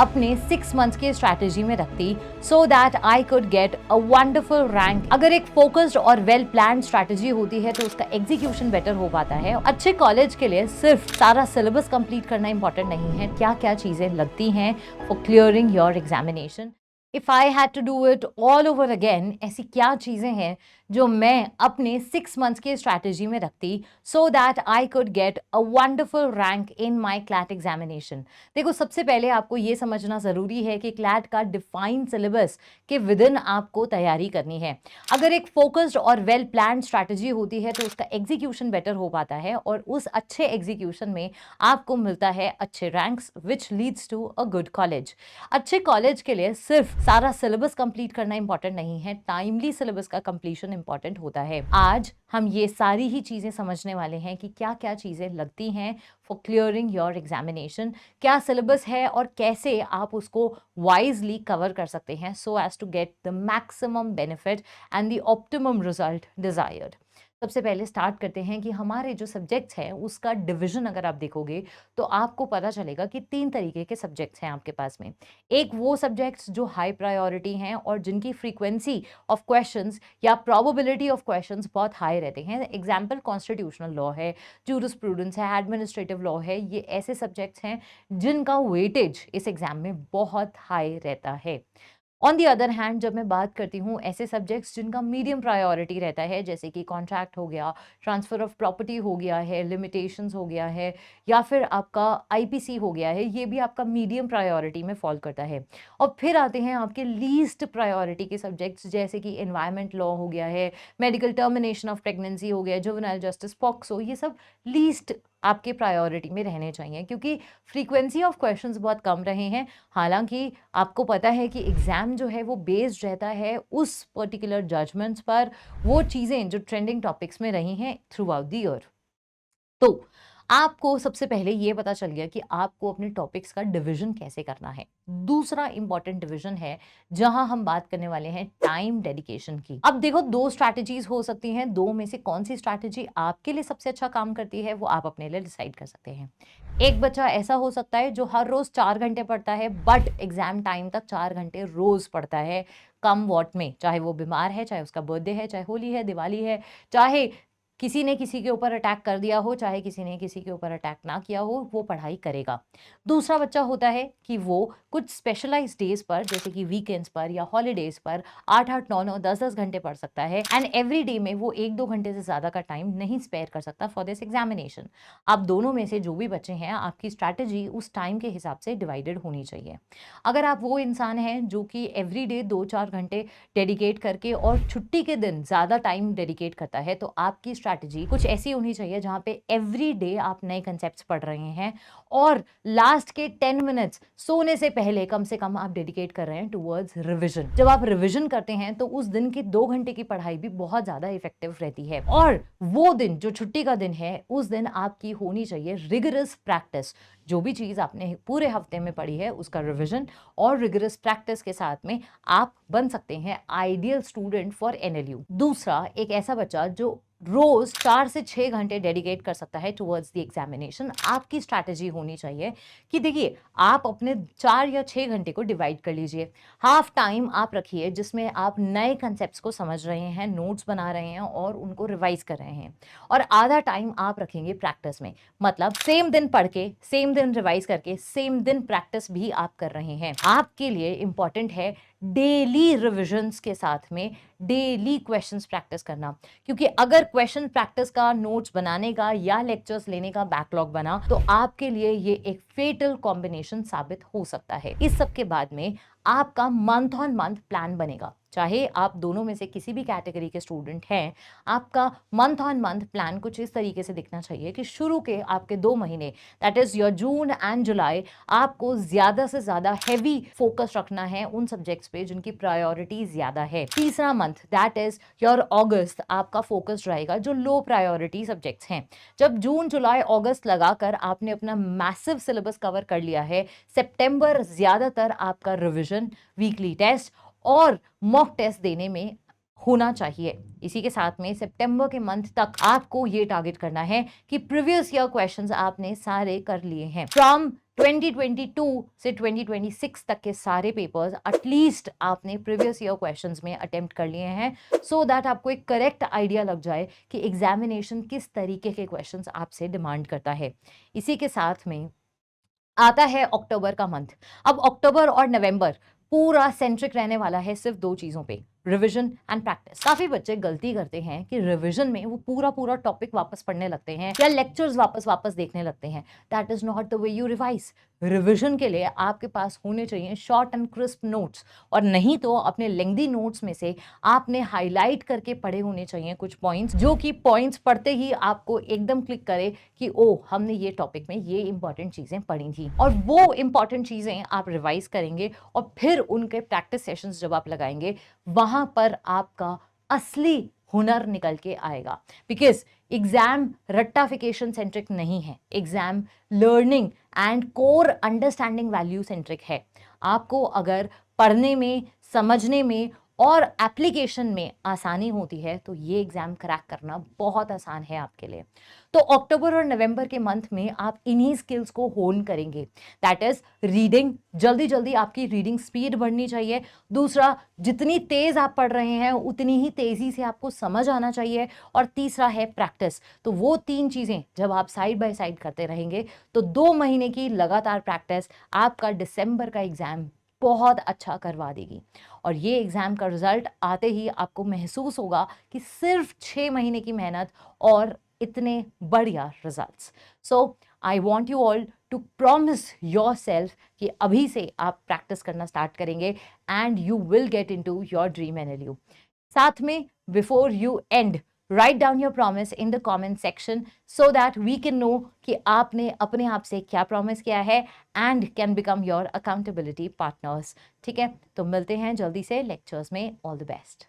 अपने 6 मंथ्स की स्ट्रैटेजी में रखती so that I could get a wonderful rank. अगर एक फोकस्ड और वेल प्लान स्ट्रैटेजी होती है तो उसका एग्जीक्यूशन बेटर हो पाता है। अच्छे कॉलेज के लिए सिर्फ सारा सिलेबस कंप्लीट करना इंपॉर्टेंट नहीं है, क्या क्या चीजें लगती हैं for clearing your examination. If I had to do it all over again, ऐसी क्या चीजें हैं जो मैं अपने 6 मंथ्स की स्ट्रैटेजी में रखती so that I could get a wonderful rank in my CLAT examination. देखो, सबसे पहले आपको ये समझना जरूरी है कि क्लैट का डिफाइंड सिलेबस के विद इन आपको तैयारी करनी है। अगर एक फोकस्ड और वेल प्लान स्ट्रैटेजी होती है तो उसका एग्जीक्यूशन बेटर हो पाता है और उस अच्छे एग्जीक्यूशन में आपको मिलता है अच्छे ranks which leads to a good college. अच्छे कॉलेज के लिए सिर्फ सारा सिलेबस कंप्लीट करना इंपॉर्टेंट नहीं है, टाइमली सिलेबस का कंप्लीशन इंपॉर्टेंट होता है। आज हम ये सारी ही चीजें समझने वाले हैं कि क्या क्या चीजें लगती हैं फॉर क्लियरिंग योर एग्जामिनेशन, क्या सिलेबस है और कैसे आप उसको वाइजली कवर कर सकते हैं so as to get the maximum benefit and the optimum result desired. सबसे पहले स्टार्ट करते हैं कि हमारे जो सब्जेक्ट्स हैं उसका डिवीजन अगर आप देखोगे तो आपको पता चलेगा कि 3 तरीके के सब्जेक्ट्स हैं आपके पास में। एक वो सब्जेक्ट्स जो हाई प्रायोरिटी हैं और जिनकी फ्रीक्वेंसी ऑफ क्वेश्चंस या प्रोबेबिलिटी ऑफ क्वेश्चंस बहुत हाई रहते हैं। एग्जाम्पल कॉन्स्टिट्यूशनल लॉ है, जूरिस्प्रूडेंस है, एडमिनिस्ट्रेटिव लॉ है, ये ऐसे सब्जेक्ट्स हैं जिनका वेटेज इस एग्जाम में बहुत हाई रहता है। ऑन दी अदर हैंड जब मैं बात करती हूँ ऐसे सब्जेक्ट्स जिनका मीडियम प्रायोरिटी रहता है, जैसे कि कॉन्ट्रैक्ट हो गया, ट्रांसफर ऑफ प्रॉपर्टी हो गया है, लिमिटेशंस हो गया है, या फिर आपका आईपीसी हो गया है, ये भी आपका मीडियम प्रायोरिटी में फॉल करता है। और फिर आते हैं आपके लीस्ट प्रायोरिटी के सब्जेक्ट्स, जैसे कि एनवायरमेंट लॉ हो गया है, मेडिकल टर्मिनेशन ऑफ प्रेगनेंसी हो गया, जुवेनाइल जस्टिस, पॉक्सो, ये सब लीस्ट आपके प्रायोरिटी में रहने चाहिए क्योंकि फ्रीक्वेंसी ऑफ क्वेश्चंस बहुत कम रहे हैं। हालांकि आपको पता है कि एग्जाम जो है वो बेस्ड रहता है उस पर्टिकुलर जजमेंट्स पर, वो चीज़ें जो ट्रेंडिंग टॉपिक्स में रही हैं थ्रू आउट द ईयर। तो आपको सबसे पहले ये पता चल गया कि आपको अपने टॉपिक्स का डिवीजन कैसे करना है। दूसरा इंपॉर्टेंट डिवीजन है जहां हम बात करने वाले हैं टाइम डेडिकेशन की। अब देखो, 2 स्ट्रैटेजीज हो सकती हैं, दो में से कौन सी स्ट्रैटेजी आपके लिए सबसे अच्छा काम करती है वो आप अपने लिए डिसाइड कर सकते हैं। एक बच्चा ऐसा हो सकता है जो हर रोज 4 घंटे पढ़ता है बट एग्जाम टाइम तक 4 घंटे रोज पढ़ता है, कम वॉट में, चाहे वो बीमार है, चाहे उसका बर्थडे है, चाहे होली है, दिवाली है, चाहे किसी ने किसी के ऊपर अटैक कर दिया हो, चाहे किसी ने किसी के ऊपर अटैक ना किया हो, वो पढ़ाई करेगा। दूसरा बच्चा होता है कि वो कुछ स्पेशलाइज्ड डेज पर, जैसे कि वीकेंड्स पर या हॉलीडेज पर 8-8, 9-9, 10-10 घंटे पढ़ सकता है एंड एवरी डे में वो 1-2 घंटे से ज्यादा का टाइम नहीं स्पेयर कर सकता फॉर दिस एग्जामिनेशन। आप दोनों में से जो भी बच्चे हैं, आपकी स्ट्रैटेजी उस टाइम के हिसाब से डिवाइडेड होनी चाहिए। अगर आप वो इंसान हैं जो कि एवरी डे 2-4 घंटे डेडिकेट करके और छुट्टी के दिन ज्यादा टाइम डेडिकेट करता है, तो आपकी स्ट्रैटेजी कुछ ऐसी होनी चाहिए जहां पे एवरी डे आप नए कंसेप्ट्स पढ़ रहे हैं और लास्ट के 10 मिनट्स सोने से पहले कम से कम आप डेडिकेट कर रहे हैं टुवर्ड्स रिवीजन। जब आप रिवीजन करते हैं तो उस दिन के 2 घंटे की पढ़ाई भी बहुत ज्यादा इफेक्टिव रहती है। और वो दिन जो छुट्टी का दिन है, उस दिन आपकी होनी चाहिए रिगरस प्रैक्टिस। जो भी चीज आपने पूरे हफ्ते में पढ़ी है उसका रिवीजन और रिगरस प्रैक्टिस के साथ में आप बन सकते हैं आइडियल स्टूडेंट फॉर एनएलयू। दूसरा, एक ऐसा बच्चा जो रोज 4 से 6 घंटे डेडिकेट कर सकता है टुवर्ड्स द एग्जामिनेशन। आपकी स्ट्रैटेजी होनी चाहिए कि देखिए, आप अपने 4 या 6 घंटे को डिवाइड कर लीजिए। हाफ टाइम आप रखिए जिसमें आप नए कंसेप्ट्स को समझ रहे हैं, नोट्स बना रहे हैं और उनको रिवाइज कर रहे हैं, और आधा टाइम आप रखेंगे प्रैक्टिस में। मतलब सेम दिन पढ़ के, सेम दिन रिवाइज करके, सेम दिन प्रैक्टिस भी आप कर रहे हैं। आपके लिए इंपॉर्टेंट है डेली रिविजन्स के साथ में डेली क्वेश्चंस प्रैक्टिस करना, क्योंकि अगर क्वेश्चन प्रैक्टिस का, नोट्स बनाने का या लेक्चर्स लेने का बैकलॉग बना तो आपके लिए ये एक फेटल कॉम्बिनेशन साबित हो सकता है। इस सब के बाद में आपका मंथ ऑन मंथ प्लान बनेगा। चाहे आप दोनों में से किसी भी कैटेगरी के स्टूडेंट हैं, आपका मंथ ऑन मंथ प्लान कुछ इस तरीके से दिखना चाहिए कि शुरू के आपके 2 महीने, that is your June and July, आपको ज्यादा से ज्यादा हैवी फोकस रखना है उन सब्जेक्ट्स पे जिनकी प्रायोरिटी ज्यादा है। तीसरा मंथ, दैट इज योर अगस्त, आपका फोकस रहेगा जो लो प्रायोरिटी सब्जेक्ट्स हैं। जब जून जुलाई अगस्त लगाकर आपने अपना मैसिव सिलेबस कवर कर लिया है, सितंबर ज्यादातर आपका रिवीजन, वीकली टेस्ट और मॉक टेस्ट देने में होना चाहिए। इसी के साथ में सितंबर के मंथ तक आपको ये टारगेट करना है कि प्रीवियस ईयर क्वेश्चंस आपने सारे कर लिए हैं। फ्रॉम 2022 से 2026 तक के सारे पेपर्स एटलीस्ट आपने प्रीवियस ईयर क्वेश्चंस में अटेम्प्ट कर लिए हैं, सो दैट आपको एक करेक्ट आइडिया लग जाए कि एग्जामिनेशन किस तरीके के क्वेश्चंस आपसे डिमांड करता है। इसी के साथ में आता है अक्टूबर का मंथ। अब अक्टूबर और नवंबर पूरा सेंट्रिक रहने वाला है सिर्फ दो चीजों पे, रिवीजन एंड प्रैक्टिस। काफी बच्चे गलती करते हैं कि रिवीजन में वो पूरा पूरा टॉपिक वापस पढ़ने लगते हैं या लेक्चर्स वापस वापस देखने लगते हैं। That is not the way you revise. Revision के लिए आपके पास होने चाहिए शॉर्ट एंड क्रिस्प नोट्स, और नहीं तो अपने लेंथी नोट्स में से आपने हाईलाइट करके पढ़े होने चाहिए कुछ पॉइंट्स, जो कि पॉइंट्स पढ़ते ही आपको एकदम क्लिक करे कि ओ, हमने ये टॉपिक में ये इंपॉर्टेंट चीजें पढ़ी थी। और वो इंपॉर्टेंट चीजें आप रिवाइज करेंगे और फिर उनके प्रैक्टिस सेशंस जब आप लगाएंगे, वहां पर आपका असली हुनर निकल के आएगा। बिकॉज एग्जाम रट्टाफिकेशन सेंट्रिक नहीं है, exam learning and core understanding value centric है। आपको अगर पढ़ने में, समझने में और एप्लीकेशन में आसानी होती है तो ये एग्जाम क्रैक करना बहुत आसान है आपके लिए। तो अक्टूबर और नवंबर के मंथ में आप इन्हीं स्किल्स को होन करेंगे। दैट इज रीडिंग, जल्दी जल्दी आपकी रीडिंग स्पीड बढ़नी चाहिए। दूसरा, जितनी तेज आप पढ़ रहे हैं उतनी ही तेजी से आपको समझ आना चाहिए। और तीसरा है प्रैक्टिस। तो वो तीन चीजें जब आप साइड बाय साइड करते रहेंगे तो 2 महीने की लगातार प्रैक्टिस आपका दिसंबर का एग्जाम बहुत अच्छा करवा देगी। और ये एग्जाम का रिजल्ट आते ही आपको महसूस होगा कि सिर्फ 6 महीने की मेहनत और इतने बढ़िया results. So I want you all to promise yourself कि अभी से आप प्रैक्टिस करना स्टार्ट करेंगे and you will get into your dream NLU। साथ में before you end, write down your promise in the comment section so that we can know कि आपने अपने आप से क्या प्रॉमिस किया है and can become your accountability partners. ठीक है, तो मिलते हैं जल्दी से लेक्चर्स में। All the best.